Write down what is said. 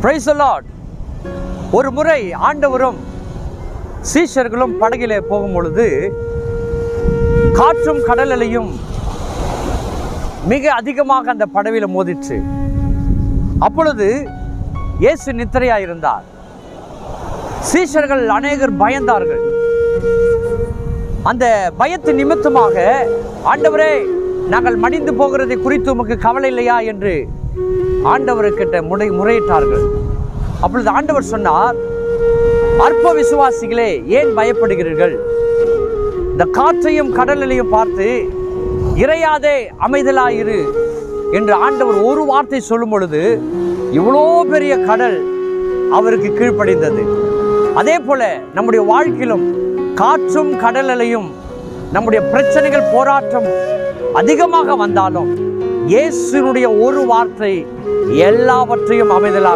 Praise the Lord. ஒரு முறை ஆண்டவரும் சீஷர்களும் படகிலே போகும் பொழுது காற்றும் கடல் அலையும் மிக அதிகமாக அந்த படவில மோதிற்று. அப்பொழுது இயேசு நித்திரையாயிருந்தார். சீஷர்கள் அநேகர் பயந்தார்கள். அந்த பயத்து நிமித்தமாக, ஆண்டவரே, நாங்கள் மடிந்து போகிறதை குறித்து உமக்கு கவலை இல்லையா என்று ஆண்டவர்கிட்ட முறையிட்டார்கள். அப்பொழுது ஆண்டவர் சொன்னார், அற்ப விசுவாசிகளே, ஏன் பயப்படுகிறீர்கள்? இந்த காற்றையும் கடலையும் பார்த்து இறையாதே, அமைதலாயிரு என்று ஆண்டவர் ஒரு வார்த்தை சொல்லும் பொழுது இவ்வளோ பெரிய கடல் அவருக்கு கீழ்ப்படிந்தது. அதே போல நம்முடைய வாழ்க்கையிலும் காற்றும் கடலையும் நம்முடைய பிரச்சனைகள் போராட்டம் அதிகமாக வந்தாலும் இயேசுனுடைய ஒரு வார்த்தை எல்லாவற்றையும் அமைதலாக